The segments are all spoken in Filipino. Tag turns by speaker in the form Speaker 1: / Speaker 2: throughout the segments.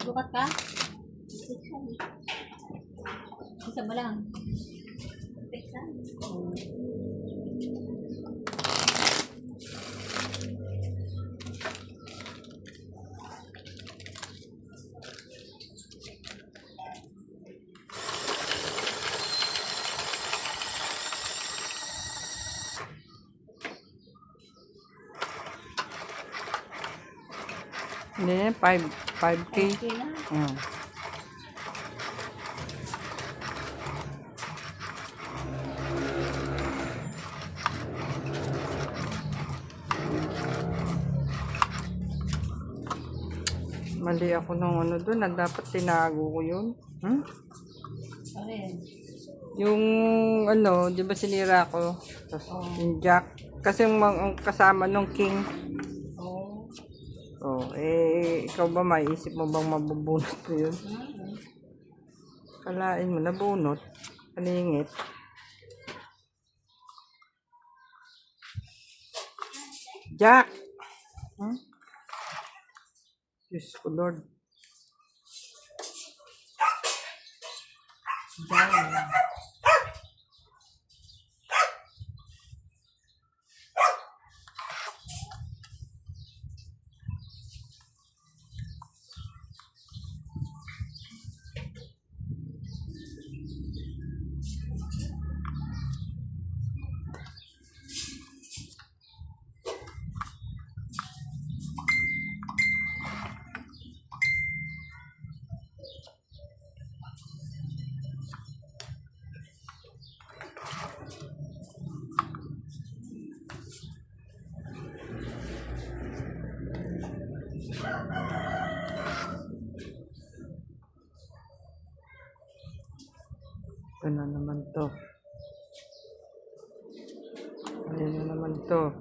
Speaker 1: Bukat ka? Isa ba lang?
Speaker 2: Hindi, 5K.
Speaker 1: Okay na.
Speaker 2: Hmm. Mali ako nung ano doon, dapat tinago ko yun. Hmm?
Speaker 1: Alin?
Speaker 2: Yung ano, di ba sinira ko? Tapos yung jack. Kasi ang kasama nung king.
Speaker 1: Oo.
Speaker 2: Oh, ikaw ba maiisip mo bang mabubunot ko yun? Kalain mo, nabunot. Paningit. Jack! Huh? Diyos ko, Lord.
Speaker 1: Diyan.
Speaker 2: Ito na naman to. Ayun na naman to.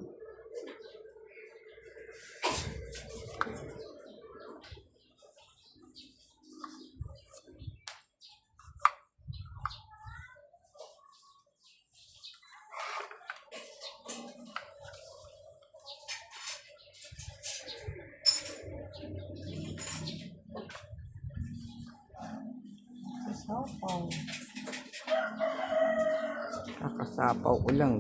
Speaker 1: Sasapaw.
Speaker 2: Kakasapaw ko lang.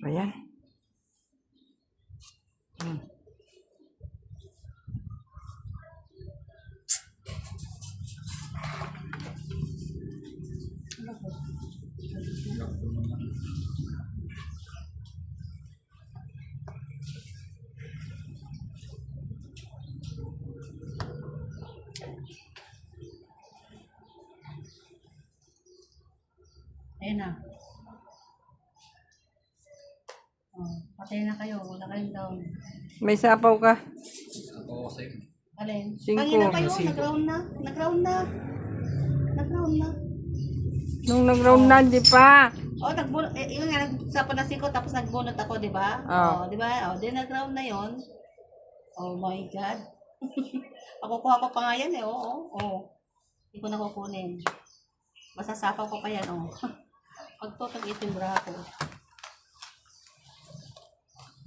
Speaker 2: Ayan.
Speaker 1: Ayun na. Oh, patay na kayo. Wala kayong down.
Speaker 2: May sapaw ka?
Speaker 1: Alin?
Speaker 2: 5.
Speaker 1: Kanina kayo, nag-round na. Nag-round na. Nag-round na.
Speaker 2: Nung nag-round na, di pa.
Speaker 1: Oh, nagbunot. Yun nga, nagsapo na siko, tapos nagbunot ako, di ba?
Speaker 2: Oh.
Speaker 1: Di ba? Oh, di nag-round na yon. Oh my God. Ako kuha ko pa nga yan eh, oo. Hindi ko na kukunin. Masasapaw ko pa yan, oh. Pag to, tag-itim bra ko.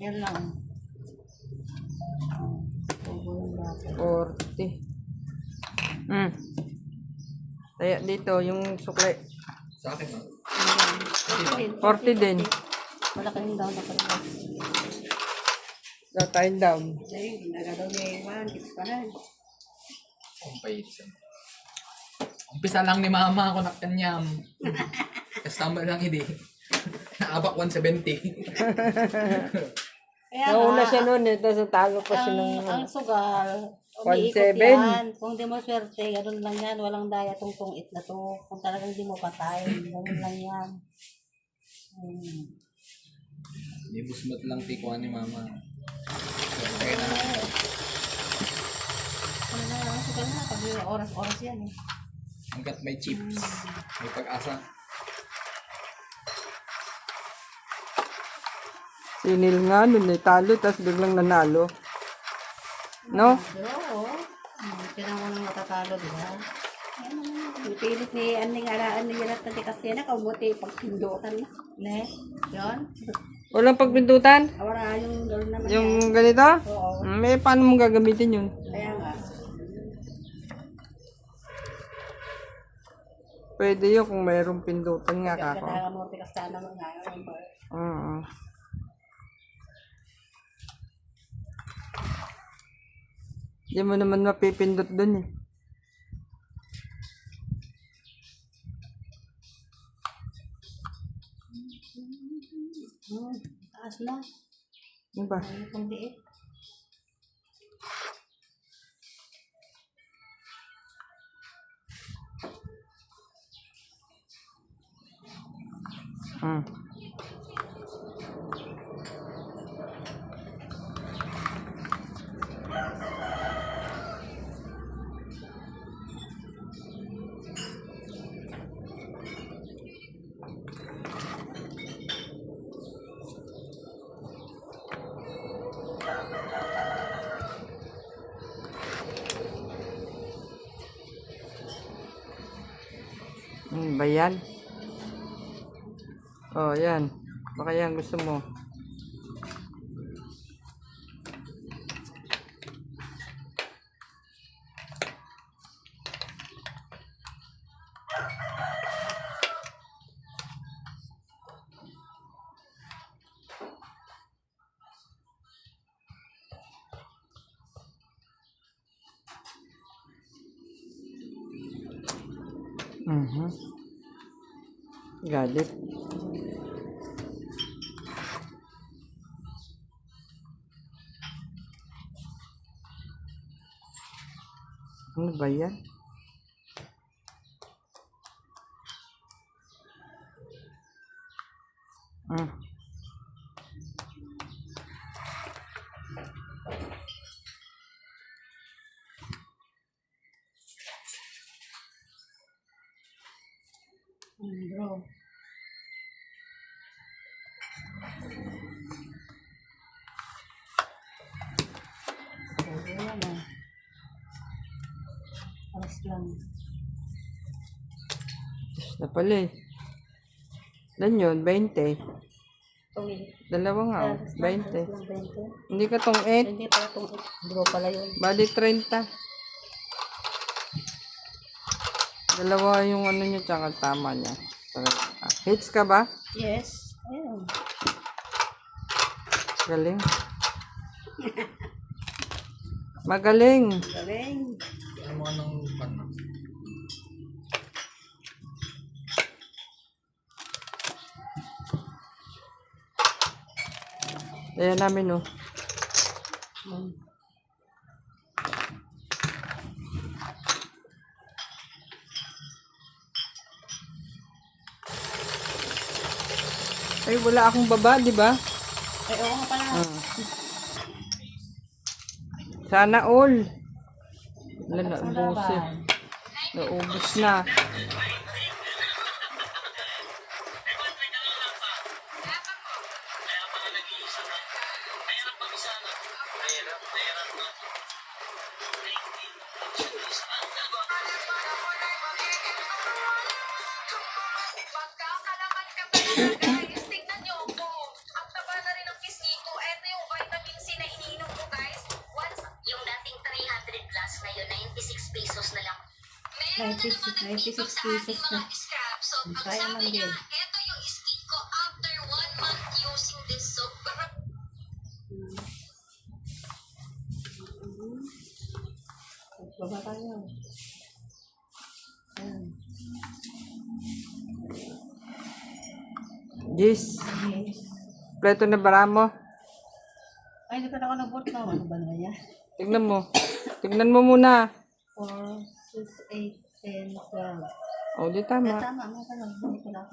Speaker 1: Yan lang. Oh, bra ko.
Speaker 2: 40. Kaya dito, yung sukle.
Speaker 3: Sa akin,
Speaker 2: 40 din.
Speaker 1: Wala kayong down na pala.
Speaker 2: Tayong down.
Speaker 1: Ay, nagadaw niya 1, tips pa na.
Speaker 3: ang pait. Umpisa lang ni mama ako nakanyam. Kasama lang hindi. Naabak 170.
Speaker 1: Kaya
Speaker 2: Nauna
Speaker 1: nga,
Speaker 2: siya noon eh, tapos talo pa siya ng...
Speaker 1: ang sugal,
Speaker 2: 1.7.
Speaker 1: umiikot yan. Kung di mo swerte, ganun lang yan. Walang daya tong it na to. Kung talagang di mo patay, ganun lang yan.
Speaker 3: Hindi busmat lang tikuan ni mama. Kaya na.
Speaker 1: Ano na, ang sugal na. Pag oras-oras yan eh.
Speaker 3: Hanggat may chips. May pag-asa.
Speaker 2: Sinil nga nun eh, talo, tapos biglang nanalo. No?
Speaker 1: Pero, oo. Kailangan mo nang matatalo, di ba?
Speaker 4: Pilit ni Aning Araan ni Yarat na kasi na kaumuti pagpindutan na.
Speaker 1: Ne? Yun?
Speaker 2: Walang pagpindutan?
Speaker 4: Awara yung gano'n naman
Speaker 2: Yung
Speaker 4: yan.
Speaker 2: ganito?
Speaker 4: Oo.
Speaker 2: May paano mong gagamitin yun?
Speaker 4: Kaya nga.
Speaker 2: Pwede yun kung mayroong pindutan nga kako.
Speaker 4: Kaya mo tikas sana mo ngayon.
Speaker 2: Oo. Hindi mo naman mapipindot dun eh.
Speaker 1: Taas na.
Speaker 2: Ano ba?
Speaker 1: Ay, pang liit.
Speaker 2: Hmm. Ba yan? Oh, yan. Baka yan gusto mo. Galit. Ano ba yan?
Speaker 1: Bro. Ayan ah. Aras lang.
Speaker 2: Tapos na pala eh. Ilan yun? 20. Dalawa nga oh. 20. Hindi ka tong 8.
Speaker 1: Hindi pa itong bro pala yun.
Speaker 2: Bali 30. Dalawa yung ano niya tsaka tama niya. Hits ka ba?
Speaker 1: Yes. Ayun.
Speaker 2: Galing. Magaling.
Speaker 4: Galing.
Speaker 3: Ano mo ng pan?
Speaker 2: Ayan namin oh. Ay, wala akong baba, di ba?
Speaker 1: Ay, oo nga pala.
Speaker 2: Sana all. Wala na, ubos eh. Naubos na.
Speaker 5: Pagkakalaman ka ba guys? Tignan niyo ako. Ang taba na rin ng pisngi ko. Ito yung vitamin C na iniinom ko guys. Once, yung dating 300 plus, ngayon 96 pesos na lang. Meron na
Speaker 1: 96
Speaker 5: naman nandito sa ating
Speaker 1: pesos
Speaker 5: mga
Speaker 1: na.
Speaker 5: scrap soap. Ang
Speaker 1: Kaya man
Speaker 5: sabi niya,
Speaker 1: din.
Speaker 5: ito yung skin ko after 1 month using this soap.
Speaker 1: Baba tayo. Ayun.
Speaker 2: Jis,
Speaker 1: Yes.
Speaker 2: pleto na bara mo.
Speaker 1: Ay, hindi pa na ako nag-vote na. Ano ba naman yan?
Speaker 2: Tignan mo. Tignan mo muna.
Speaker 1: 4, 6, 8, 10, 12.
Speaker 2: O, di
Speaker 1: Ay,
Speaker 2: tama.
Speaker 1: tama. Ano ka lang? Hindi ko lang.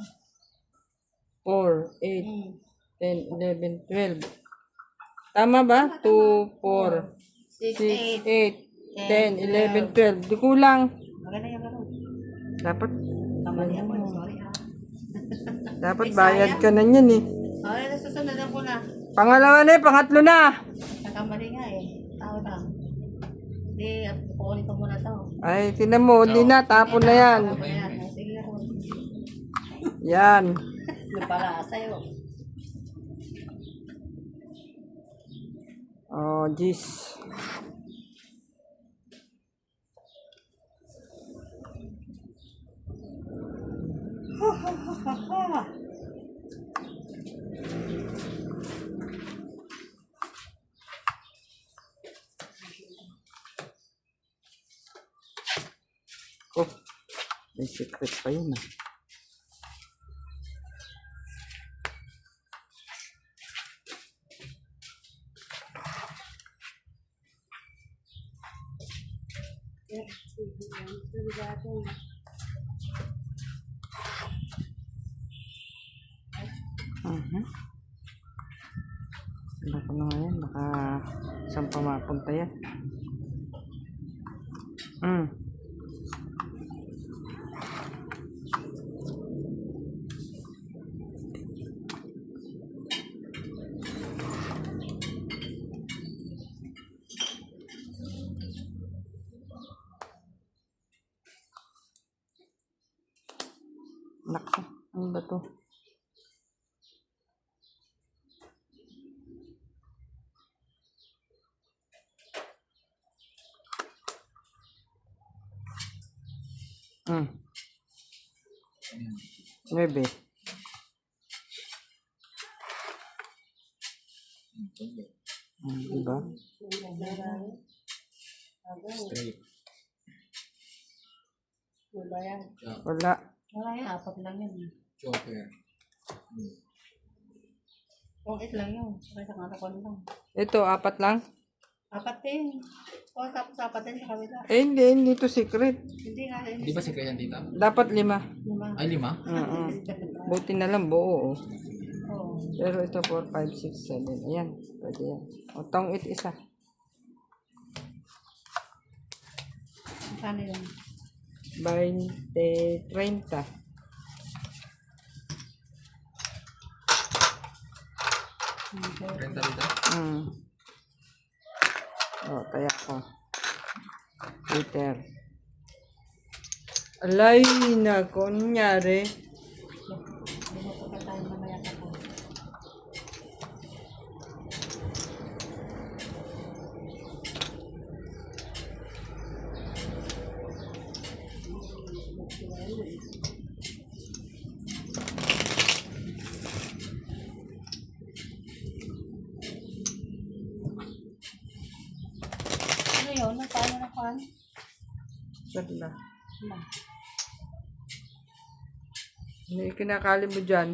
Speaker 2: 4, 8, 10, 11, 12. Tama ba? 2, 4, 6, 8, 10, 11, 12. Di kulang.
Speaker 1: Maganda yung gano'n.
Speaker 2: Dapat,
Speaker 1: Kamali ako. Sorry ha.
Speaker 2: dapat bayad ka na yan eh.
Speaker 1: Ay, nasusunod na ko na.
Speaker 2: Pangalawa na eh, pangatlo na.
Speaker 1: Nakamali nga eh. Tao lang. Hindi, kukunin ko muna to.
Speaker 2: Ay, tinan mo, hindi na, tapon na yan.
Speaker 1: Ayan, sige ako.
Speaker 2: Yan.
Speaker 4: May para sa'yo.
Speaker 2: Oh, jeez. Oh, may secret pa yun ah. Mhm. Baka na ngayon, baka saan pa mapunta yan. Nako, ano ba to? Hmm. 9. Diba?
Speaker 3: Straight.
Speaker 4: Wala yan.
Speaker 3: Jack.
Speaker 2: Wala.
Speaker 1: Wala yan, 4 lang yun.
Speaker 3: Joker.
Speaker 1: Kung 8 lang yun. Kaya sa katakon lang.
Speaker 2: Ito, 4 lang?
Speaker 1: 4 din. O, tapos 4 din sa kabila.
Speaker 2: Eh, hindi to secret.
Speaker 1: Hindi nga,
Speaker 3: Di ba secret yan, tita?
Speaker 2: Dapat 5.
Speaker 1: 5.
Speaker 3: Ay, 5?
Speaker 2: Buti na lang buo. Oh.
Speaker 1: Oo.
Speaker 2: Pero ito 4, 5, 6, 7. Ayan, pwede yan. O, tong it isa.
Speaker 1: Paano yun?
Speaker 2: 20, 30.
Speaker 3: Renta, tita?
Speaker 2: O, kaya ko. Peter. Alay, na kunyari.
Speaker 1: Binuto pa tayo mamaya ka po. Ano yun? Paano na pan?
Speaker 2: Sagla. Ano yung kinakali mo dyan?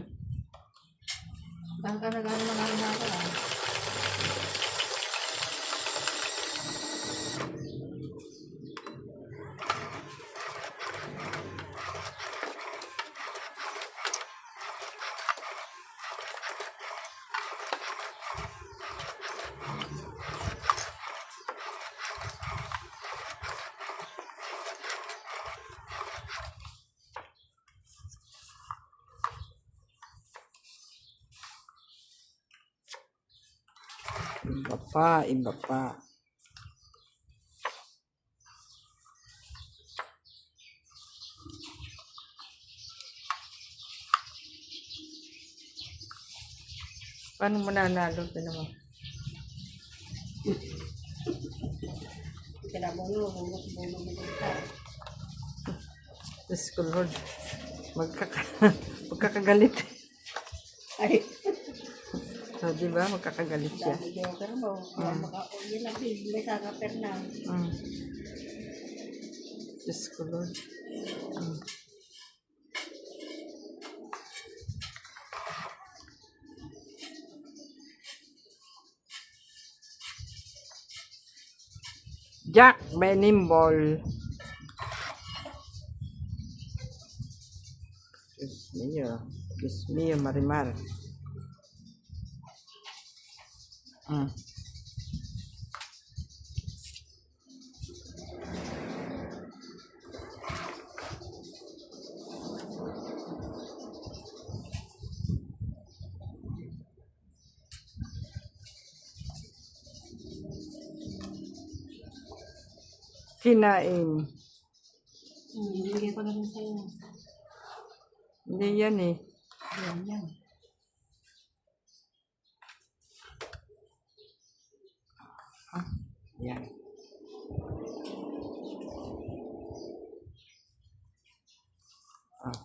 Speaker 1: Saan ka nag-ano ng ano na ako ah?
Speaker 2: Iba pa, iba pa. Paano mo nanalo? Naman?
Speaker 4: Kinabuno, buno mo ka.
Speaker 2: Diyos ko, Lord. Magkakagalit.
Speaker 4: Ay,
Speaker 2: So, di ba? Magkakagalit siya.
Speaker 4: dami joker mo. Yun lang, may sagaper na.
Speaker 2: Diyos ko, Lord. Jack Benimbol. Dios mío, Marimar. kinain.
Speaker 1: Bibigay ko na rin sa'yo.
Speaker 2: Hindi yan eh.
Speaker 1: Yan, yan.
Speaker 2: Yan. Ah.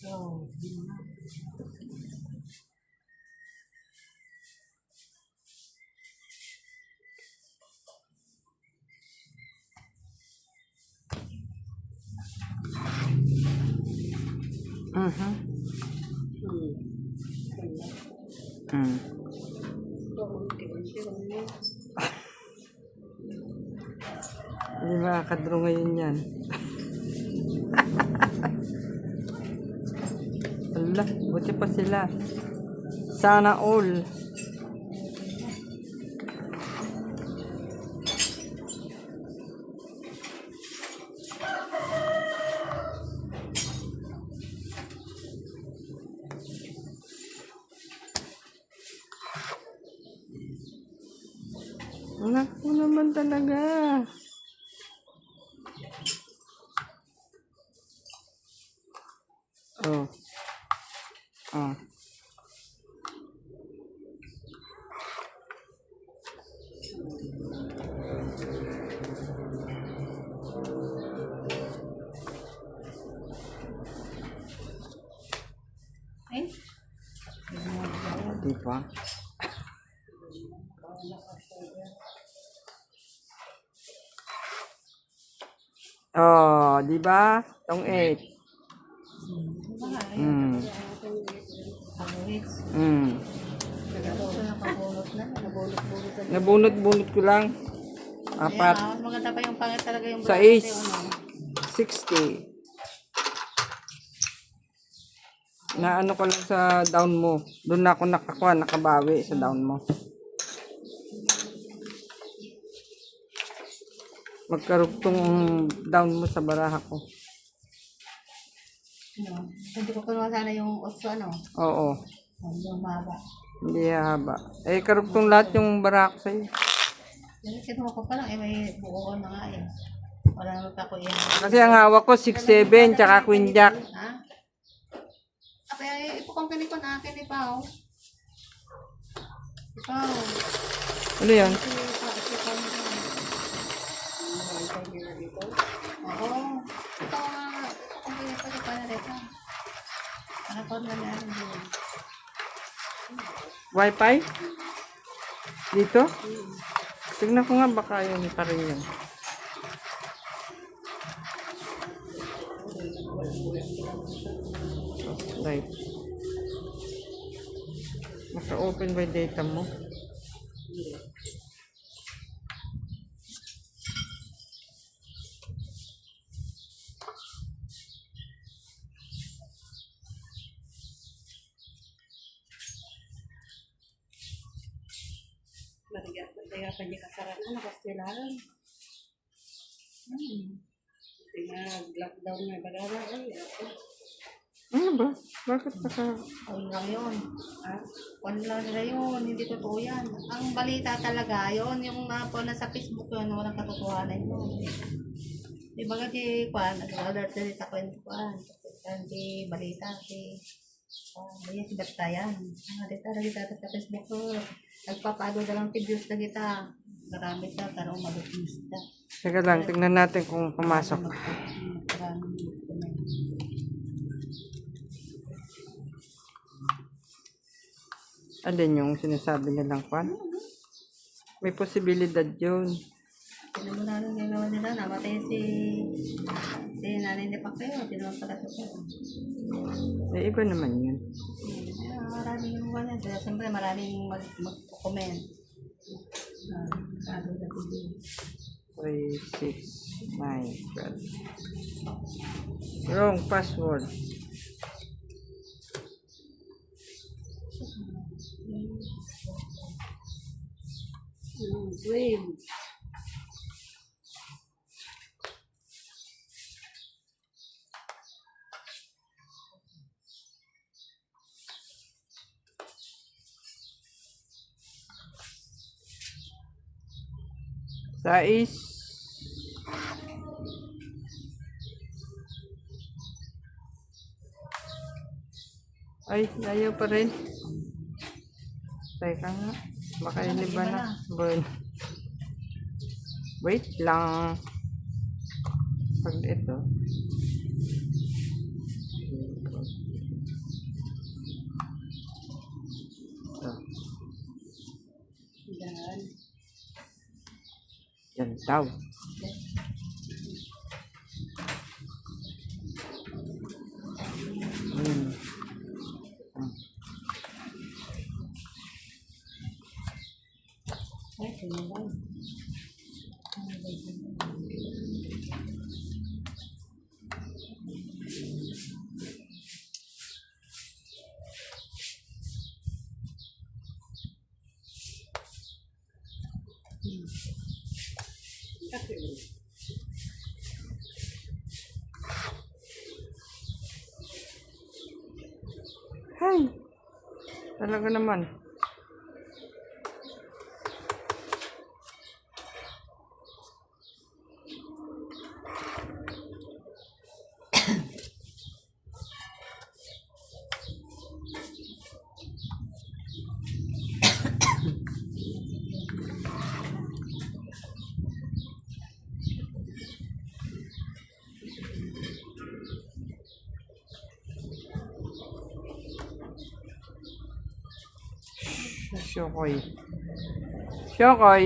Speaker 1: So, yun na.
Speaker 2: Mhm. Mm. Hindi makakadro ngayon yan. Allah, buti pa sila. Sana all. Naku naman talaga. Oh. Oh.
Speaker 1: Ay,
Speaker 2: Di ba? Oh, di ba? Tong 8. Mm.
Speaker 1: pangwit.
Speaker 2: Mm.
Speaker 1: Ito nakabulot na. Nabulot-bulot na.
Speaker 2: Nabunot-bunot ko lang. Apat.
Speaker 1: Ayan, maganda pa yung pangit talaga yung
Speaker 2: Sa
Speaker 1: brand,
Speaker 2: is.
Speaker 1: ano.
Speaker 2: 60. Na ano ko lang sa down mo. Doon na ako nakakuha, nakabawi sa down mo. Magkarugtong down mo sa baraha ko.
Speaker 1: Ano, hindi ko kinuha sana yung 8, ano.
Speaker 2: Oo.
Speaker 1: Yung mahaba.
Speaker 2: Hindi haba. Eh, karugtong lahat yung baraha ko sa'yo.
Speaker 1: Yung kinuha ko pa lang, may buo na nga eh. Wala naman ako yan.
Speaker 2: Kasi ang hawak ko, 6-7, tsaka Queen Jack.
Speaker 1: Ha? Kaya ipukong ko na akin, Ipaw. Ipaw.
Speaker 2: Ano yan?
Speaker 1: Oo. Ito nga. Ipukong ko na pala rito. Nakapon na yan.
Speaker 2: Wi-Fi? Dito? Tignan ko nga baka yun pa rin yun. Right. Naka-open ba yung data mo?
Speaker 4: Nagagapan niya kasarap na nakastilaran. Nag-lockdown nga bagara.
Speaker 2: Ano ba? Bakit naka...
Speaker 1: Ano lang yun. Ano lang nila yun. Hindi totoo yan. Ang balita talaga, yun. Yung po na sa Facebook yun, walang katotohanan yun. Di ba kasi, nag-order na rin sa kwento kuhan. Hindi balita kasi, ganyan si Batayan. Dito sa Facebook ko, nagpapado na lang videos na kita. Marami ka, tarong mag-upista.
Speaker 2: Teka lang, tingnan natin kung pumasok.
Speaker 1: Maraming comment.
Speaker 2: Alin yung sinasabi nilang pan? May posibilidad yun.
Speaker 1: Tinan mo na rin ginawa nila, namatay si Nanay ni Pacquiao, tinawag pala ito.
Speaker 2: Eh, iba naman yun.
Speaker 1: Maraming yung wala. Siyempre maraming mag-comment. Kado na video.
Speaker 2: 3, 6, 9, 12. Wrong password.
Speaker 4: Swim.
Speaker 2: Sais. Ay, layo pa rin. Teka nga. Baka iliba na. Bueno. Wait lang. Pag ito.
Speaker 4: Yan.
Speaker 2: Yan daw.
Speaker 4: Ay, sinabaw.
Speaker 2: Hay. Talaga naman. Shokoy. Shokoy.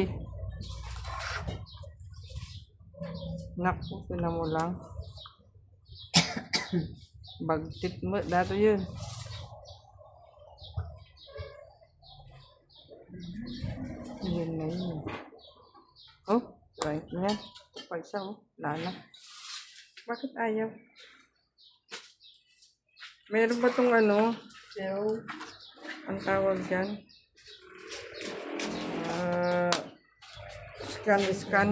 Speaker 2: Naku, sila mo lang. Bagtit mo. Dato yun. Yun na yun. Oh, right na yan. Pagsa, oh. Lala. Bakit ayaw? Meron ba tong ano?
Speaker 4: Pero,
Speaker 2: Ang tawag dyan? Scan.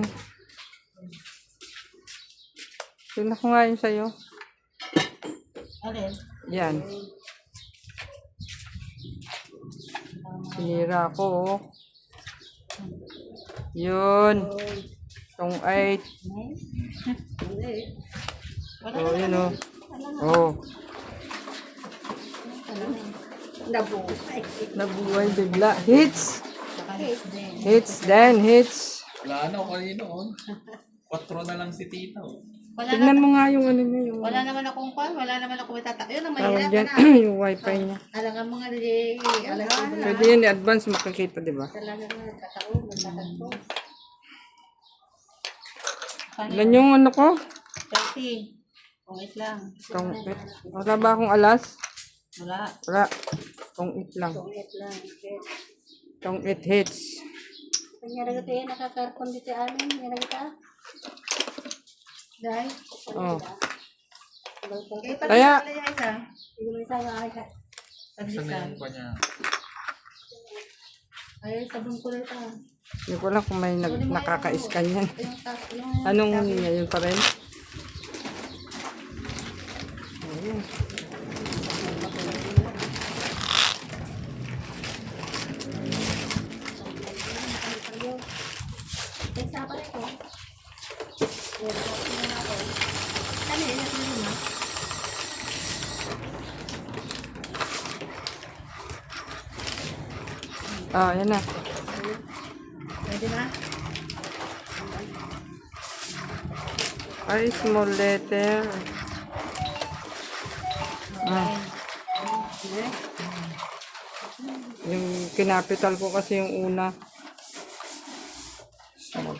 Speaker 2: Tingnan ko nga yun sa'yo.
Speaker 1: Alin?
Speaker 2: Yan. Sinira ko, oh. Yun. Tong 8.
Speaker 1: Wala
Speaker 2: Oh,
Speaker 1: na.
Speaker 2: yun, oh. Oh.
Speaker 4: nabuhay.
Speaker 2: Nabuhay bigla. Hits!
Speaker 1: Saka hits din.
Speaker 2: Hits then, hits.
Speaker 3: Wala na, o kanino, on. 4 na lang si tita, oh.
Speaker 1: Wala
Speaker 2: Tignan mo nga yung ano niya, yung
Speaker 1: Wala naman akong pan, wala naman ako itata. Yun ang
Speaker 2: tawag
Speaker 1: mahirap
Speaker 2: dyan,
Speaker 1: na.
Speaker 2: yung wifi niya.
Speaker 4: Alangan mga li. Alangan na.
Speaker 2: Pwede yun, i-advance makikita, di ba?
Speaker 4: Talaga nga, kataon, magkakataon.
Speaker 2: Ilan yung ano ko?
Speaker 1: 30. Kung lang.
Speaker 2: Tong 8. Wala ba akong alas?
Speaker 1: Wala.
Speaker 2: Wala. Tong 8 lang.
Speaker 4: Tungit lang. Okay.
Speaker 2: Tong 8 hits.
Speaker 4: Kanya na yan, nakakarpon dito amin. Yan na kita. Dahil,
Speaker 2: Oh.
Speaker 1: Eh, pag
Speaker 2: Kaya-
Speaker 1: wala yung isa.
Speaker 4: hindi mo isa nga ay
Speaker 1: Sabi
Speaker 3: Saan na
Speaker 1: sa.
Speaker 3: yung pa niya?
Speaker 1: Ay, sabon ko lang ito.
Speaker 2: Hindi ko lang kung may nakaka-scan yan.
Speaker 1: Yung
Speaker 2: Anong niya, yun pa rin? Ayun.
Speaker 4: Isa pa rin ko.
Speaker 1: ano yun? Ano yun?
Speaker 2: Ah, yan na.
Speaker 1: Pwede na?
Speaker 2: Ay, small letter. Ah. Yung kinapital ko kasi yung una. Small.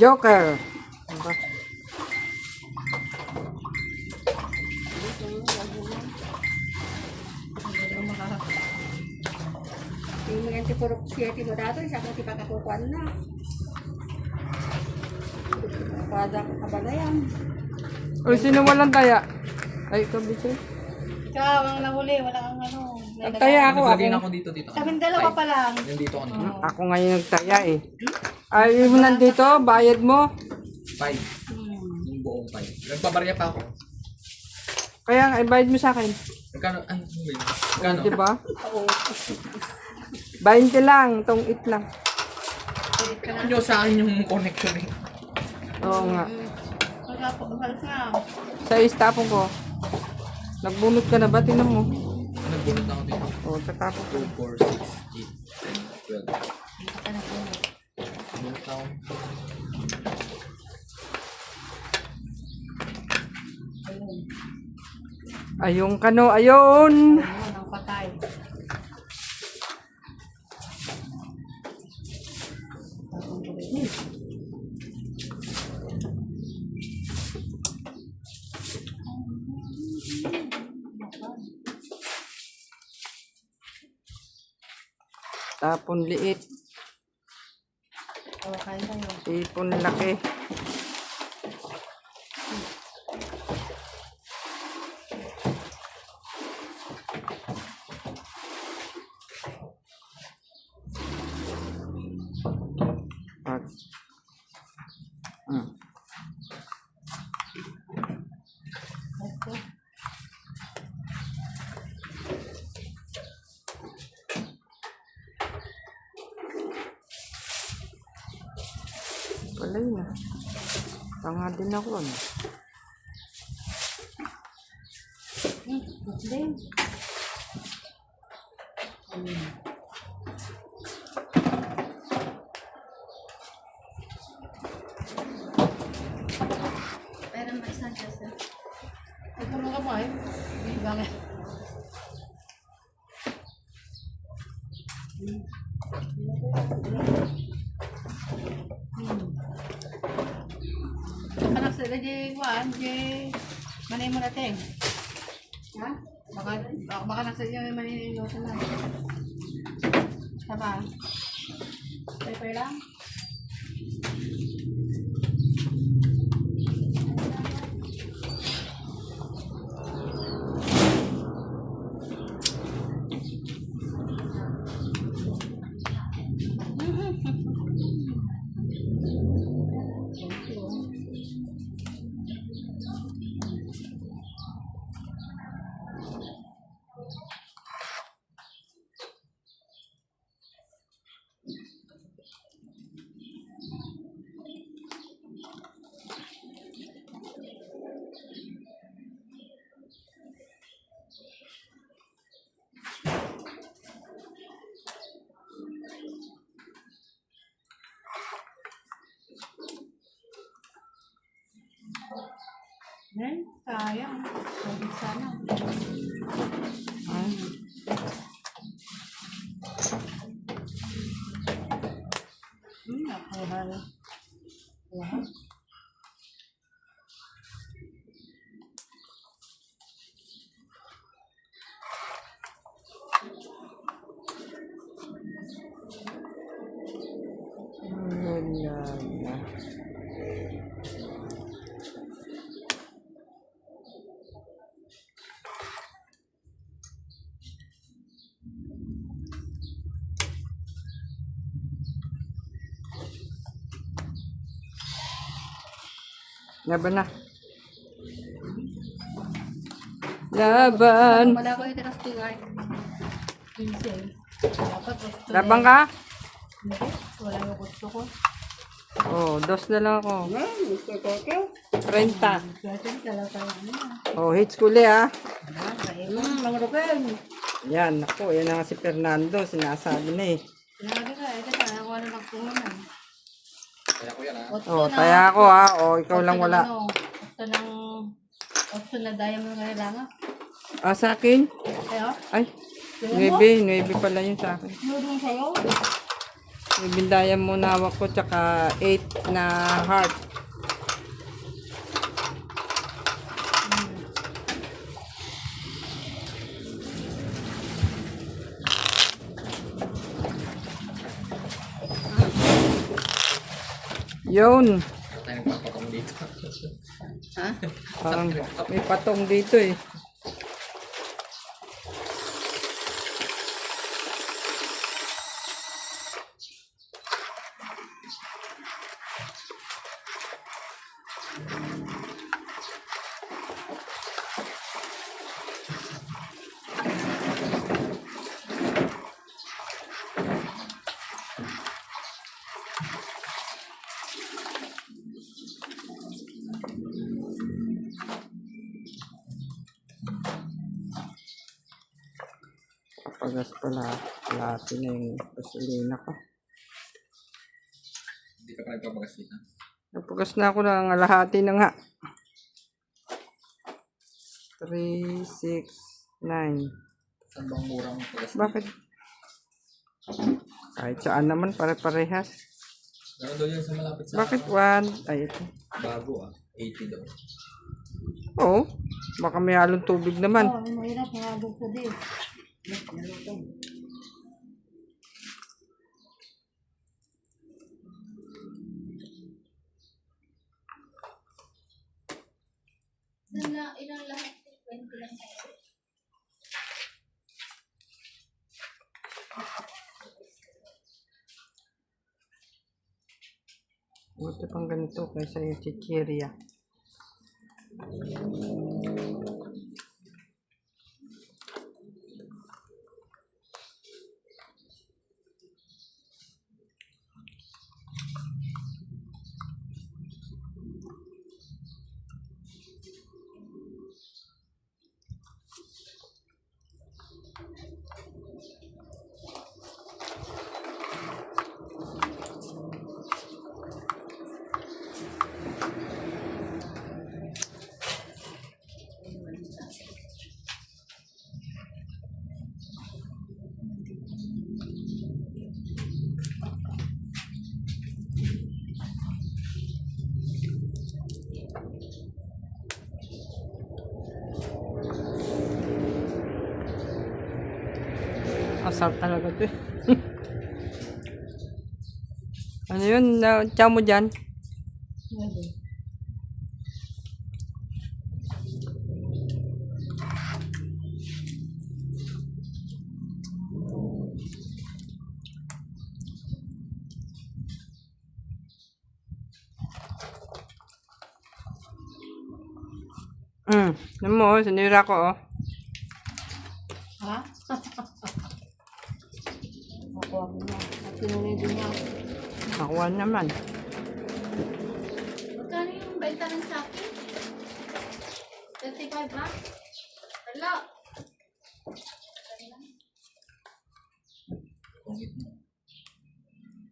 Speaker 2: Joker. Ano ba?
Speaker 4: 24 mo dato, siya kung ipakakukuan na. Pada kabala yan.
Speaker 2: O, sino walang taya? Ay, ikaw, Biche.
Speaker 1: Ikaw, ang nahuli. Wala kang ano. may
Speaker 2: Nagtaya ako,
Speaker 3: Naglagay
Speaker 2: ako.
Speaker 3: na ako dito.
Speaker 1: Kaming dalawa pa lang.
Speaker 3: Yung dito kanina.
Speaker 2: Ako ngayon nagtaya eh. Ay, mo nandito, bayad mo.
Speaker 3: 5. Yung buong 5. Nagpabarya pa ako.
Speaker 2: Kaya nga, bayad mo sa akin.
Speaker 3: Magkano? Ay, wait. Magkano?
Speaker 2: Di ba? 20 lang, tong it lang.
Speaker 3: Ano nyo sa akin yung connection eh?
Speaker 2: Oo nga.
Speaker 1: Wala po. Halos nga.
Speaker 2: Sa istapon ko. Nagbunot ka na ba? Tinan mo.
Speaker 3: Nagbunot na ako dito.
Speaker 2: O, tatapon ko.
Speaker 3: 2, 4, 6, 8, 12. Bunot ako.
Speaker 2: Ayong kano, ayon.
Speaker 1: Ayun, ang patay.
Speaker 2: Tapon liit.
Speaker 1: O, kain tayo.
Speaker 2: Tipon laki. Pag.
Speaker 1: Ito.
Speaker 2: Wala yun ah. Tanga din ako ano.
Speaker 1: Din.
Speaker 4: Pero may isang Diyos.
Speaker 1: Ay, puno ka mo eh. Bakit? Anak sila di kuan di manay mo natin. Ha? Baka nasa yung manay mo na. Tama. Paper lang. Eh, sayang. Sabi sana.
Speaker 2: Ay.
Speaker 1: Nakuha. Kuha.
Speaker 2: Wala na. Laban na. Laban.
Speaker 1: Wala ko yung tinasting art. Pinsil. Dapat gusto.
Speaker 2: Laban ka?
Speaker 1: Hindi. Wala yung gusto ko.
Speaker 2: Oh, dos na lang ako.
Speaker 4: Mr. Tete.
Speaker 2: 30.
Speaker 1: Kasi dalaw tayo ano na.
Speaker 2: Oh, hits ko uli ah.
Speaker 1: Mga Ruben.
Speaker 2: Yan, ako. Yan na nga si Fernando. Sinasabi na eh.
Speaker 1: Sinabi ka, ito na. Ako ano ng tumanan.
Speaker 3: Kaya ko yan ha.
Speaker 2: Oh, taya ako ah. Oh, ikaw lang wala.
Speaker 1: Gusto ng option na diamond kailangan.
Speaker 2: Ah, sa akin?
Speaker 1: Kaya,
Speaker 2: Ay, 9 pala yun sa akin.
Speaker 1: meron sa'yo.
Speaker 2: May bindayan mo na hawak ko, tsaka 8 na heart. Yun.
Speaker 3: Ba't tayo nagpapatong dito?
Speaker 1: Ha?
Speaker 2: Parang may patong dito eh. Pagas pala. Lati na yung gasolina ko.
Speaker 3: Hindi ka pa nagpapagas dito.
Speaker 2: Napagas na ako ng alahati na nga. 3, 6, 9.
Speaker 3: Saan bang murang pagas dito?
Speaker 2: Bakit? Kahit saan naman, pare-parehas.
Speaker 3: Meron daw yan sa malapit sa...
Speaker 2: Bakit 1? Ay, ito.
Speaker 3: Bago 80 daw.
Speaker 2: Oo. Baka may halong tubig naman.
Speaker 4: Oo, mahirap. Mahabog ko din.
Speaker 5: Ilang lahat? 20 lang tayo.
Speaker 2: Buti pang ganito kaysa yung chichirya. Asar talaga to eh. Ano yun? Tiyaw mo dyan? Ano mo, sinira ko oh.
Speaker 1: Ha?
Speaker 4: Nakuha ko na. At tinunay din niya.
Speaker 2: Nakuha naman.
Speaker 5: Magkano yung benta ng sakin? 35 ba? Wala.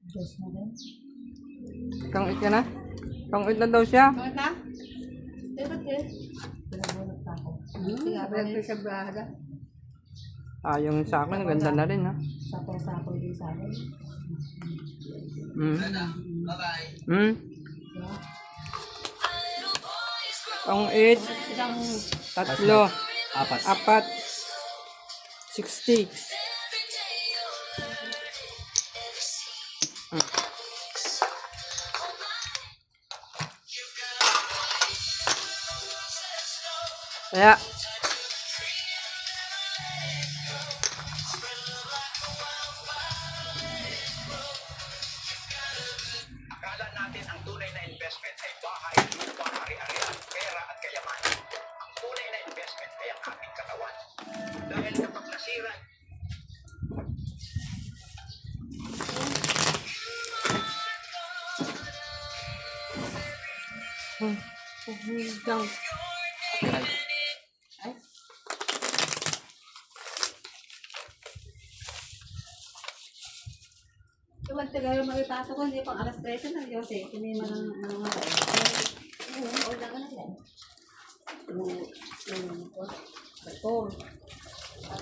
Speaker 4: Diyos na rin.
Speaker 2: Kang-it ka na? Kang-it na daw siya.
Speaker 1: Bakit na?
Speaker 4: Dapat eh. Pinabunot pa ako. Pinabunot ko sa brada.
Speaker 2: Yung sa akin, ganda na rin ha.
Speaker 4: Sapo-sapo din sa akin.
Speaker 2: Kang-it.
Speaker 1: Isang
Speaker 2: 3.
Speaker 3: Apat.
Speaker 2: 4. 60. Kaya,
Speaker 6: Akala natin ang tunay na investment ay bahay, lupa, ari-arian, pera at kayamanan. Ang tunay na investment ay ang ating katawan. Dahil kapag nasira,
Speaker 1: Iwan tagal yung magipasok ko, hindi pang alas 13 na Diyos eh. Kung may mga
Speaker 4: Wala ka na yan.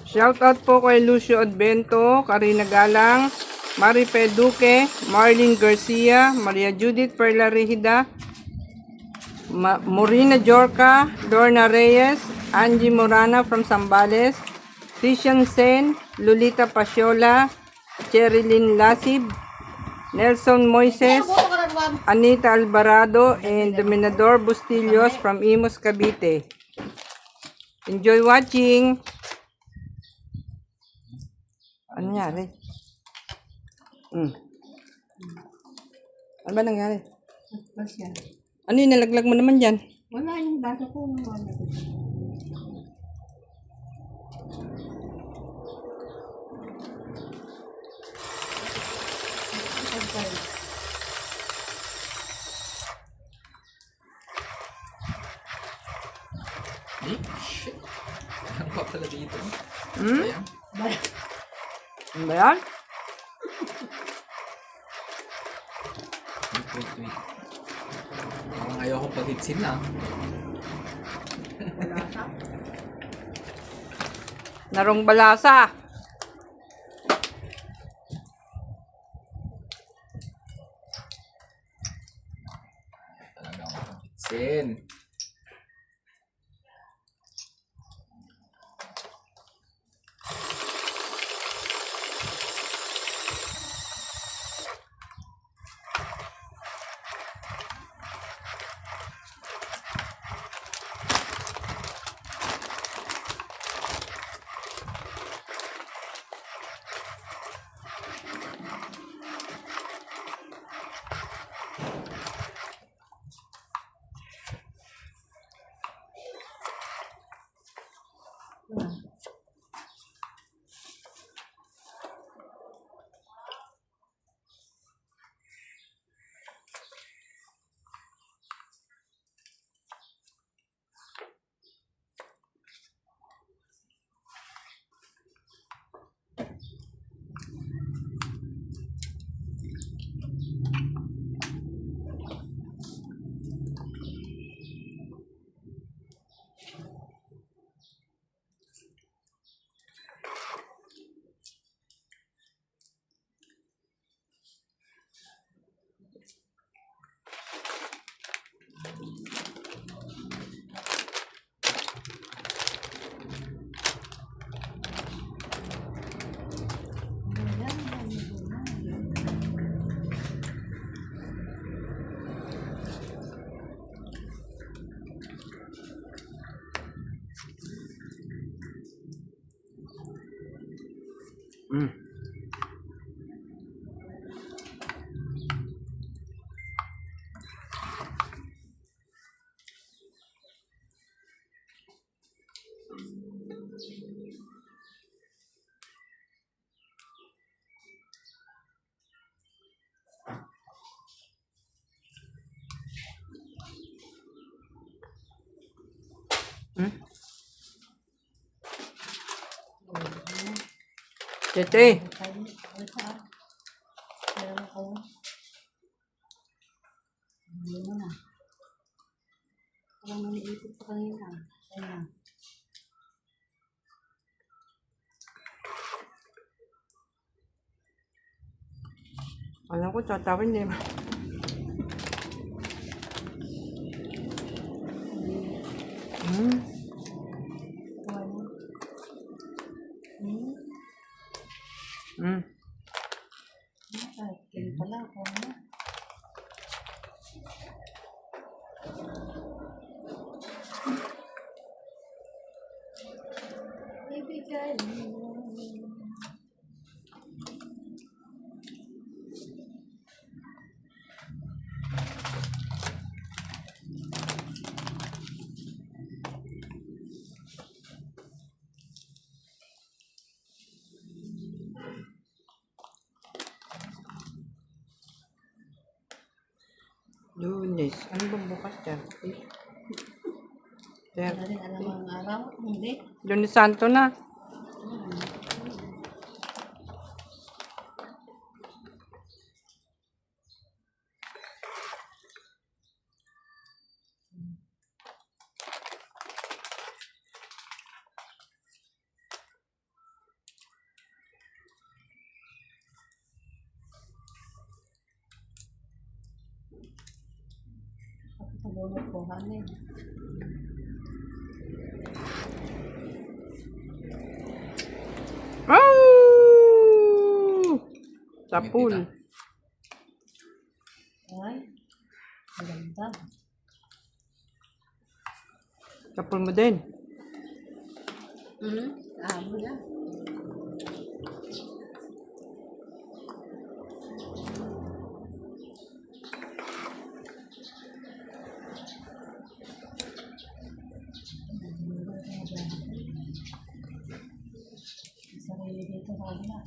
Speaker 2: shout out po kay Lucio Advento, Karina Galang, Maripe Duque, Marlene Garcia, Maria Judith Perla Rihida, Morina Jorca, Lorna Reyes, Angie Morana from Zambales, Christian Sen, Lolita Pasiola, Cherilyn Lasib, Nelson Moises, Anita Alvarado and Dominador Bustillos from Imus, Cavite. Enjoy watching. Ano nangyari? Ano ba nangyari?
Speaker 4: Ba siya?
Speaker 2: Ano yung nalaglag mo naman dyan?
Speaker 4: Wala yung baso ko. Wala.
Speaker 3: Eh, shit. Ano pa pala dito?
Speaker 2: Hmm?
Speaker 3: Ayan.
Speaker 2: Ano ba yan?
Speaker 3: Wait. Parang ayaw ko pag-hitsin na.
Speaker 2: Narong balasa.
Speaker 3: Talaga ako pag-hitsin.
Speaker 2: Tete.
Speaker 4: Pero ako. Hindi mo na. Parang naniipit pa kanina. Ayan.
Speaker 2: Alam ko, tatawin din.
Speaker 4: Kaya pala ako na. Ibigay mo.
Speaker 2: Lunes. Ano ba bukas dyan?
Speaker 4: Wala rin alam ang araw. Hindi.
Speaker 2: Lunes Santo na.
Speaker 4: Sa bunot ko, hanin.
Speaker 2: Oh! Sa pool.
Speaker 3: Kita.
Speaker 4: Ay.
Speaker 2: Sample mo din.
Speaker 1: Wala.
Speaker 4: Sarili dito sa kanila.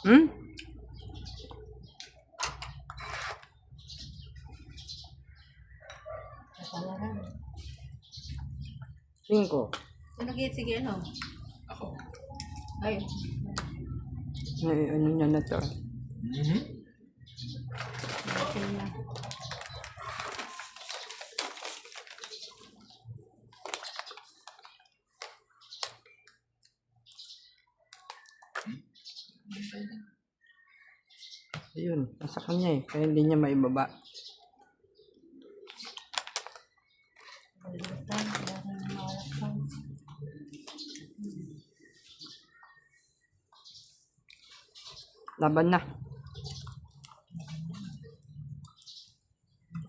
Speaker 2: Hmm?
Speaker 4: Kapalaran.
Speaker 2: 5.
Speaker 1: Sino sige, ano?
Speaker 3: Ako.
Speaker 1: Ay,
Speaker 2: Ay, ano niya na to?
Speaker 1: okay na.
Speaker 2: Ayun, nasa kanya eh. Kaya hindi niya maibaba.
Speaker 4: Balitan. Wala nang malakpan.
Speaker 2: Laban na.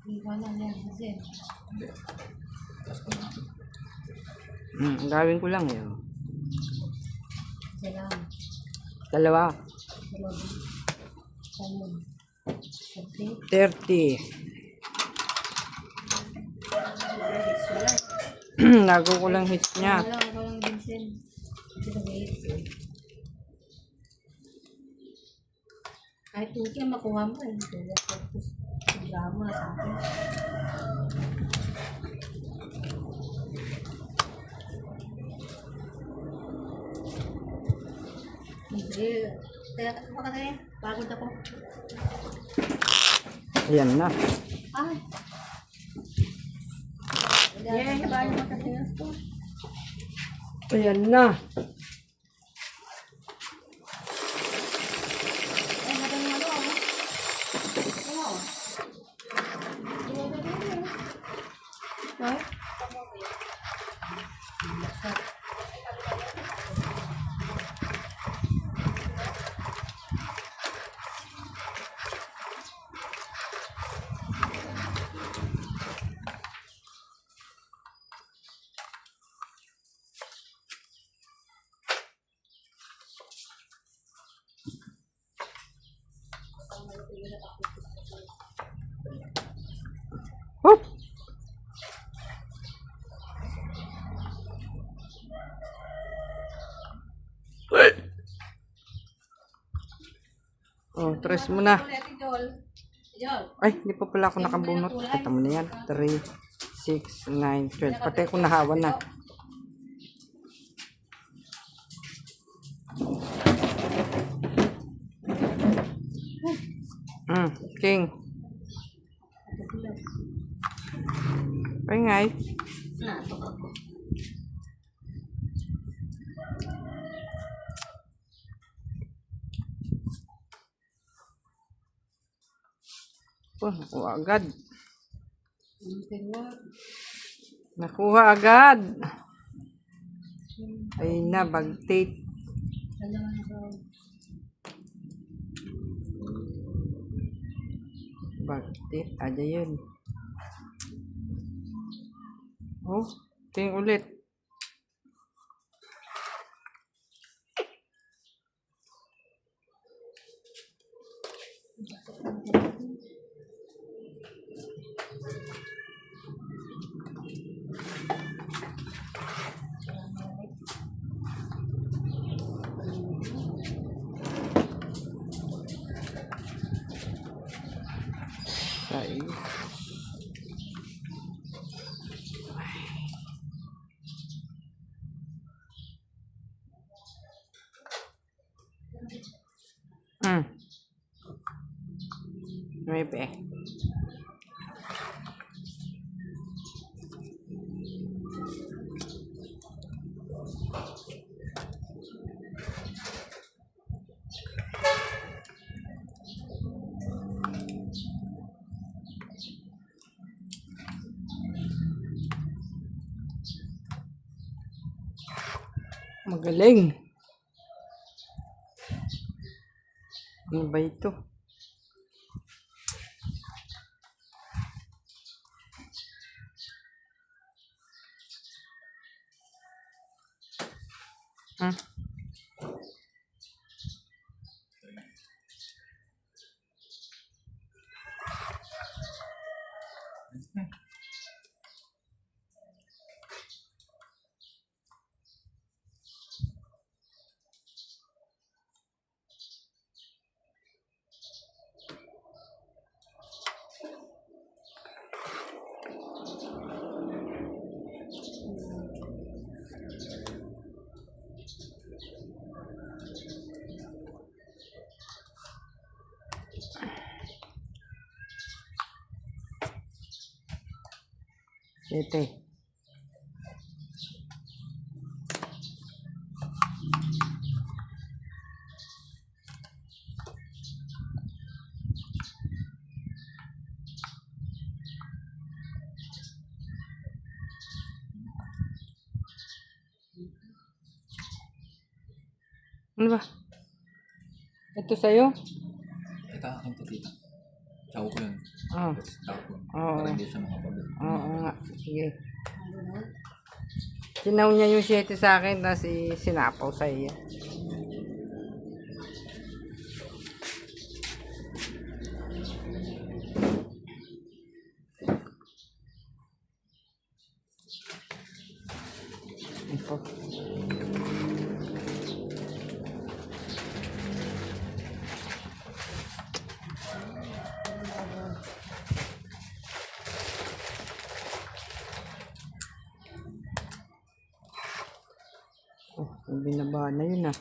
Speaker 4: Iwanan yan. Kasi.
Speaker 2: Gawin ko lang eh.
Speaker 4: Sila.
Speaker 2: 2.
Speaker 4: Sila. Sila.
Speaker 2: 30. Nago ko lang hits niya.
Speaker 1: Wala, ako lang Vincent.
Speaker 4: Sila wait.
Speaker 1: Kahit tuki ang makuha mo eh. Tapos, bigla mo na sa akin. Hindi. Kaya, baka tayo. Pagod ako.
Speaker 2: Ayan na.
Speaker 1: Ay. Yeah, hibahin mo kasi yun to.
Speaker 2: Ayan na.
Speaker 1: Ay, natin yung ano. Ano? Ay.
Speaker 2: Whoop! Oh, tres mo na. Ay, hindi pa pala ako nakabunot. Kita mo na yan. 3, 6, 9, 12. Pati ako nahawa na. King. Pangay.
Speaker 1: Natok ako.
Speaker 2: Oh, nakuha agad.
Speaker 1: Pinwag.
Speaker 2: Nakuha agad. Ay na, bagtate. Bagtate. Ada yun. Oh, king ulit. Sai. Nueve. Magaling. Ano ba ito? Hmm. Siyete. Ano ba? Ito sa'yo?
Speaker 3: Ito, akin to, tita. Chow ko yun.
Speaker 2: Oo.
Speaker 3: Tapos tapon.
Speaker 2: Oo.
Speaker 3: Para hindi siya makapag-
Speaker 2: Oo nga. Sige. Sinaw niya yung 7 sa akin, tapos sinapaw sa iyo. Ito. Oh, yung binaba na yun ah.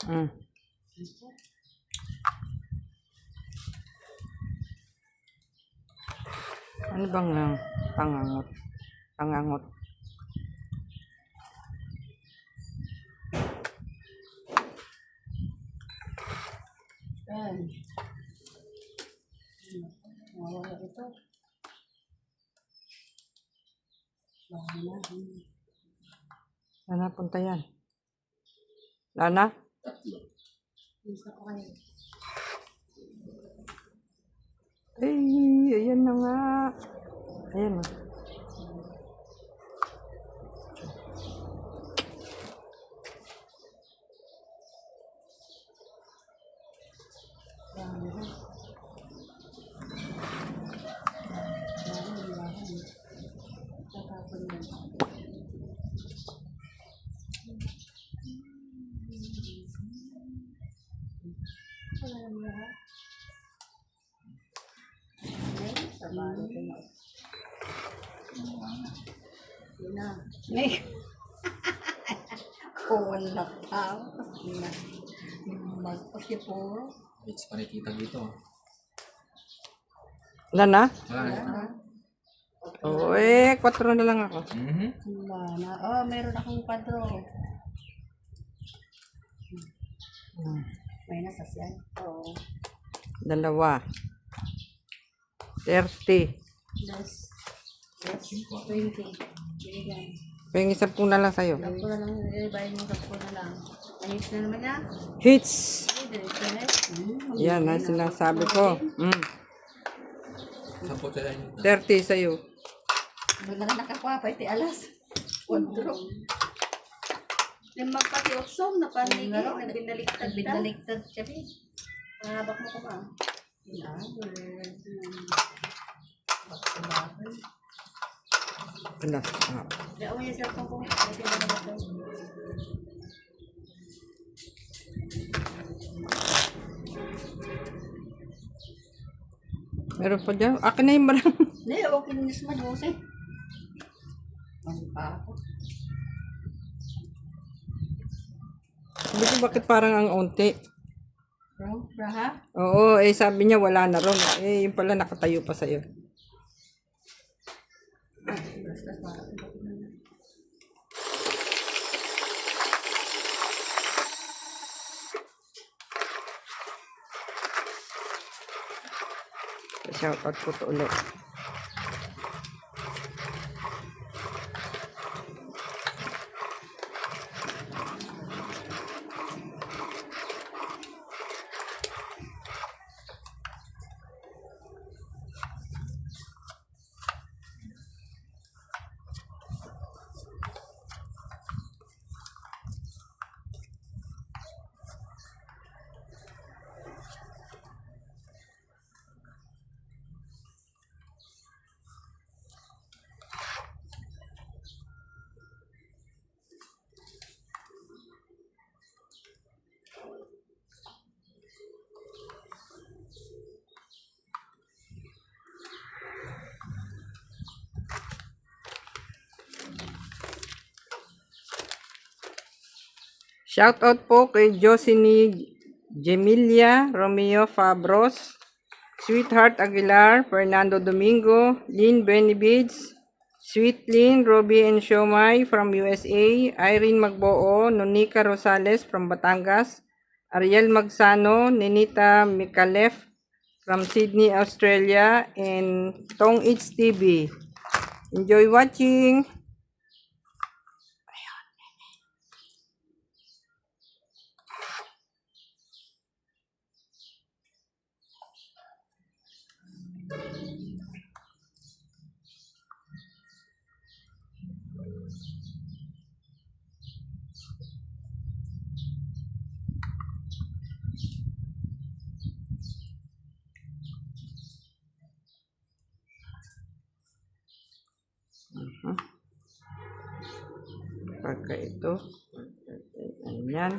Speaker 2: Mm. Ano bang pangangot? Pangangot.
Speaker 4: Yan. Mawala ito. Baka na.
Speaker 2: Saan napunta yan? Lana?
Speaker 4: Isa ko kayo.
Speaker 2: Ay, ayan na nga. Ayan na.
Speaker 4: Sabalo ko na. Yun na. Kuwan na tao. Magpasipuro.
Speaker 3: It's pa rin kita dito.
Speaker 2: Lana?
Speaker 3: Wala na.
Speaker 2: Oo, 4 na lang ako.
Speaker 3: Mhm.
Speaker 4: Wala na. Oh, meron akong padro. May nasasyan. Oo.
Speaker 2: 2. 30.
Speaker 4: Plus, 20. Bigyan.
Speaker 2: Pwede 10 na lang sa'yo.
Speaker 4: Tapos na lang, i-buy mo tapos na lang. Ayos na naman na.
Speaker 2: Hits!
Speaker 4: Diretso.
Speaker 2: Yan ang sinasabi ko.
Speaker 3: 10 sa inyo.
Speaker 2: 30 sa'yo.
Speaker 4: Doon na lang nakakuha pa, iti alas. Kondro.
Speaker 1: Yung magpatioksom na panigi, na binaliktad ka.
Speaker 4: Binaliktad kami.
Speaker 1: Mahabak mo ko ba?
Speaker 2: Ala.
Speaker 1: Diyan mo yung cellphone ko. Pwede mo na ba ito?
Speaker 2: Meron pa dyan. Akin na yung marang.
Speaker 4: Hindi, okay na mas madusi. Ano pa ako?
Speaker 2: Sabi ko bakit parang ang unti.
Speaker 4: Bro, braha?
Speaker 2: Oo, sabi niya wala na ron. Yung pala nakatayo pa sa'yo.
Speaker 4: Basta parang.
Speaker 2: Shoutout ko to ulit. Shoutout po kay Josiny Jemilia, Romeo Fabros, Sweetheart Aguilar, Fernando Domingo, Lynn Benevides, Sweet Lynn, Robbie and Shomai from USA, Irene Magboo, Nonica Rosales from Batangas, Ariel Magsano, Ninita Mikalef from Sydney, Australia, and Tong It's TV. Enjoy watching! Pagka ito, ayan.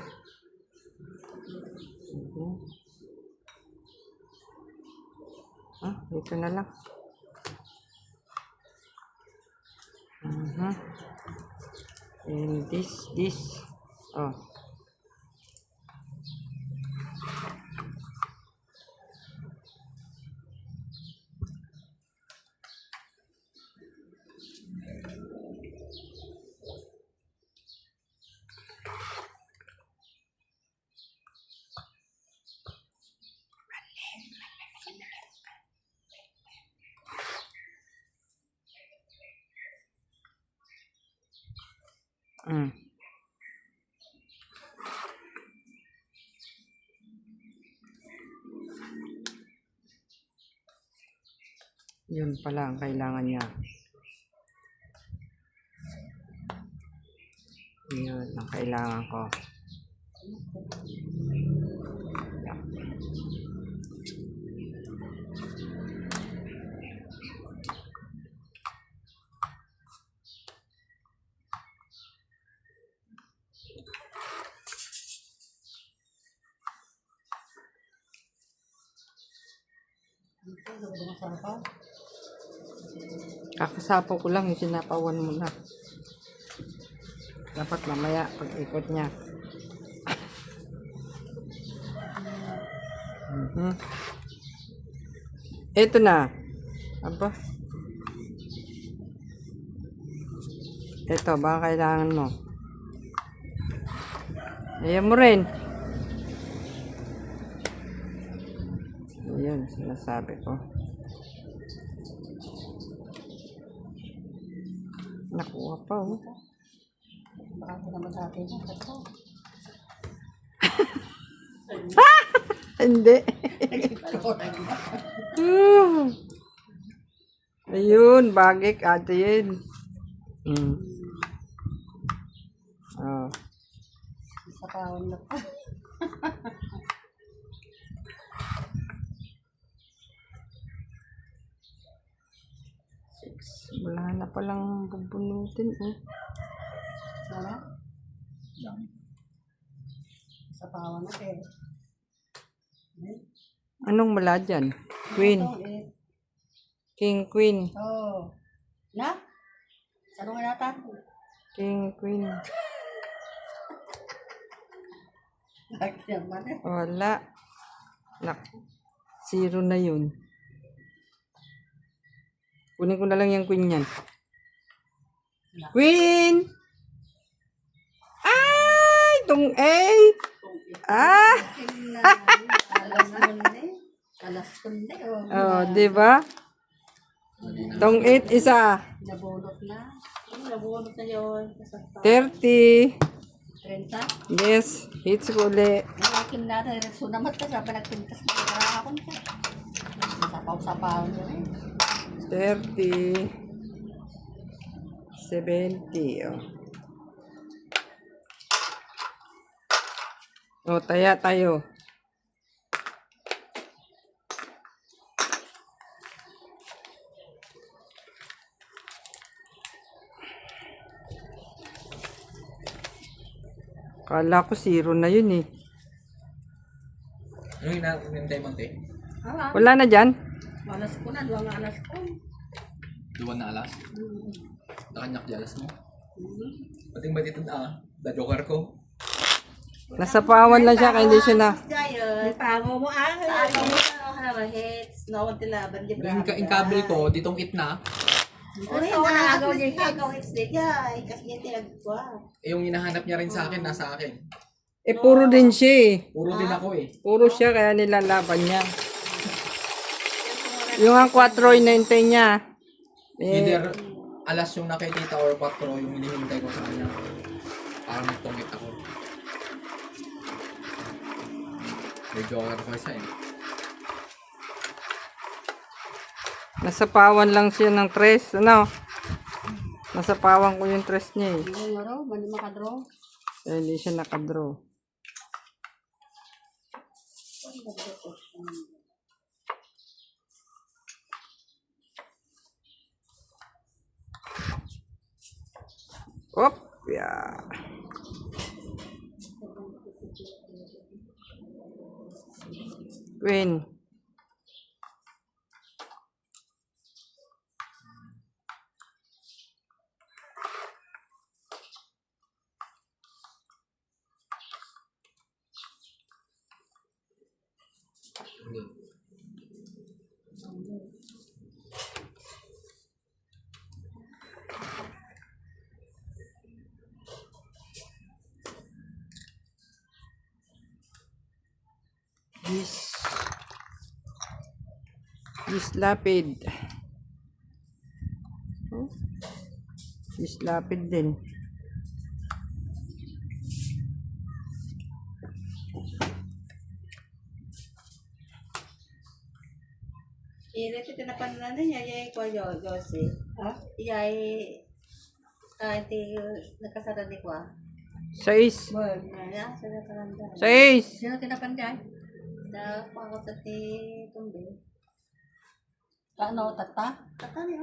Speaker 2: Dito na lang. And this. Oh. Yun pala ang kailangan niya. Yun ang kailangan ko. Yan. Kakasapo ko lang yung sinapawan mo na. Dapat mamaya pag ikot niya. Ito na. Aba. Ito, baka kailangan mo. Ayan mo rin. Ayan, sinasabi ko. Nakuha pa, oh.
Speaker 4: Baka ko naman dati na.
Speaker 2: Hindi. Ayun, bagik ate yun. Oh.
Speaker 4: Sa kawan na pa.
Speaker 2: Wala na palang bubunutin, oh.
Speaker 4: Wala? Sa kawan na eh.
Speaker 2: Anong mula dyan? Queen. King, queen.
Speaker 4: Oh. Na? Saan nga natin?
Speaker 2: King, queen. Wala. Zero na yun. Kunin ko na lang yung queen yan. Queen! Ay! Itong 8! Ah!
Speaker 4: Alas kundi.
Speaker 2: Oh, di ba? Itong 8 isa.
Speaker 4: Nabulot na. Nabulot na yun.
Speaker 2: 30.
Speaker 4: 30?
Speaker 2: Yes. Hits ko uli.
Speaker 4: Nalakim natin. Sunamat ka sa pinagpintas mo. Nakakakon ka. Sapaw-sapaw nyo eh.
Speaker 2: 30. 70. Oh. O, taya tayo. Kala ko zero na yun eh.
Speaker 3: Ano yung hinahintay mo, te?
Speaker 2: Wala na dyan?
Speaker 4: Alas ko na. Duwang alas ko.
Speaker 3: Duwan na alas? Nakanyak di alas mo? Pati ba dito na, the joker ko?
Speaker 2: Nasapawan lang siya, kaya hindi siya na.
Speaker 1: Giant.
Speaker 4: Pango mo ah.
Speaker 1: Ako mo na hits. No, tilaban di
Speaker 3: Yung kabel ko, ditong itna.
Speaker 1: Gusto ko na agaw din agaw hits din. Yay, kasi niya tinagwa.
Speaker 3: Yung hinahanap niya rin sa akin, nasa akin.
Speaker 2: Eh, puro din siya eh.
Speaker 3: Puro din ako eh.
Speaker 2: Puro siya, kaya nilalaban niya. Yung ang 4 inintay niya. Eh,
Speaker 3: Either alas yung nakikita or 4 yung hinihintay ko sa kanya. Parang nagtungit ako. May joker ko isa eh.
Speaker 2: nasapawan lang siya ng 3. Ano? Nasapawan ko yung 3 niya eh.
Speaker 4: Hindi mo raw, bali makadraw.
Speaker 2: Kaya hindi siya nakadraw. Op, yeah. Queen. This lapid. Oh. This lapid din.
Speaker 1: Irit ito na pananan niya, yay ko Josie. Ha? Yay, hindi nakasara ni ko.
Speaker 2: 6.
Speaker 1: Kaya, sa nakaranda.
Speaker 2: 6.
Speaker 4: Sino tinapanday?
Speaker 1: Na pangapat ni Tumbe.
Speaker 4: Ano, tata?
Speaker 1: Kata niya.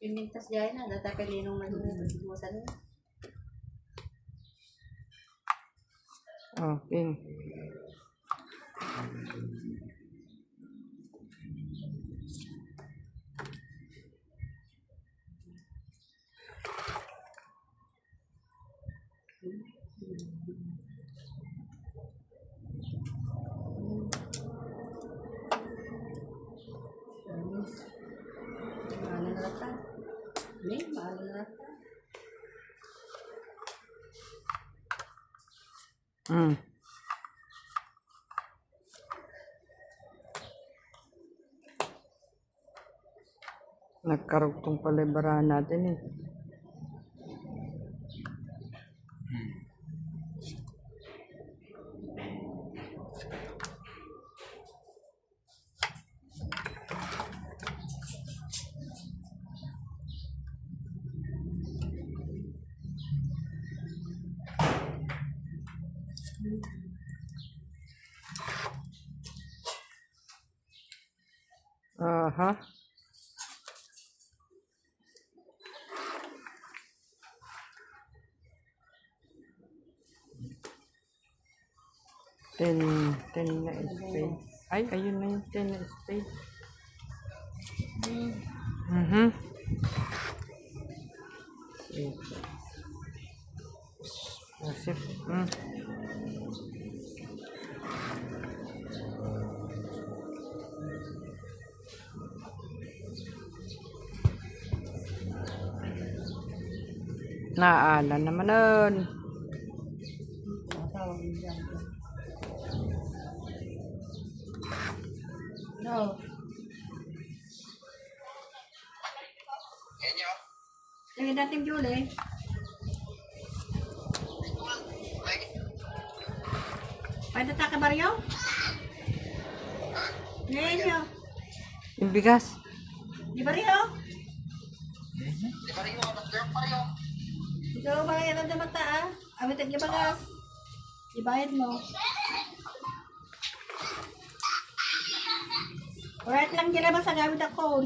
Speaker 1: Pimintas dyan na, data kalinong nagmusan niya.
Speaker 2: Okay.
Speaker 4: Mahal na rata. Hindi, mahal na rata.
Speaker 2: Nagkarugtong palibarahan natin eh. Aha. Ten na spade. Ay, ayun na yung 10 na spade. Asip. Naala naman nun.
Speaker 4: Tawag mo dyan. No. Lagi natin Julie. Pwede ta ka baryo? Ngayon nyo.
Speaker 2: Yung bigas.
Speaker 4: Di baryo? Ikaw ba yan ang mata ah? Awit ang gibagas. Ibayad mo. Alright lang dyan ba sa gamit ako?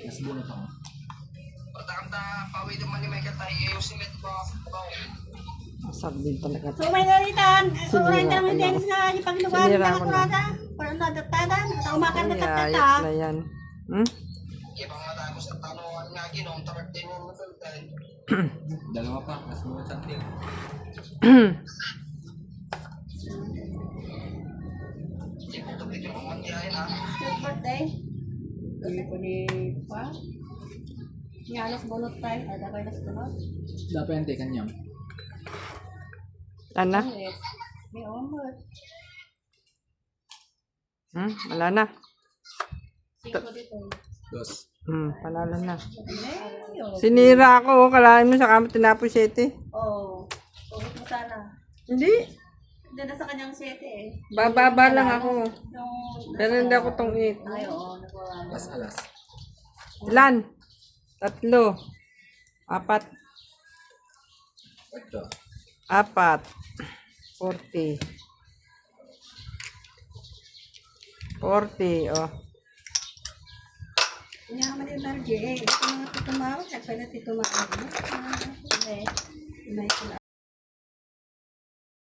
Speaker 3: Mas bunot ako.
Speaker 2: Masarap din talaga.
Speaker 4: So may nalitan. So
Speaker 2: Sige
Speaker 4: may
Speaker 2: nga,
Speaker 4: namin
Speaker 2: ayaw.
Speaker 4: din sa ipaglugan
Speaker 2: Sinira
Speaker 4: ng
Speaker 2: ko na.
Speaker 4: kurada. Para nadatadan. At umakan na
Speaker 2: Ay,
Speaker 4: tatata.
Speaker 2: ayos na yan. Hmm?
Speaker 6: Kaya pang matapos ang tanungan nga ginom, tamat din mo matultan.
Speaker 3: Dalawa pa, mas mga something.
Speaker 1: Happy birthday. Hindi ko ni pa. Nyalos bunot tayo. Ada kayo na sa tunod.
Speaker 3: Depende kanyang.
Speaker 2: Ana?
Speaker 1: Yes. May omot.
Speaker 2: Wala na.
Speaker 1: Siko dito.
Speaker 3: Dos.
Speaker 2: Panalo na.
Speaker 1: Ayun.
Speaker 2: Sinira ako, kalahin mo sa kama tinapos 7.
Speaker 1: Oh. Tugot mo sana.
Speaker 2: Hindi.
Speaker 1: Hindi na sa kanyang 7 eh.
Speaker 2: Bababa lang ako.
Speaker 1: Yung...
Speaker 2: Pero hindi ako tong 8.
Speaker 1: Ay, oo. Nagwawala.
Speaker 3: Alas alas.
Speaker 2: Ilan? 3. 4.
Speaker 3: 8.
Speaker 2: 4. 40. 40, oh.
Speaker 1: Kanya naman yung Margie eh. Ito mga titumawag. Nagpala titumawag. May sila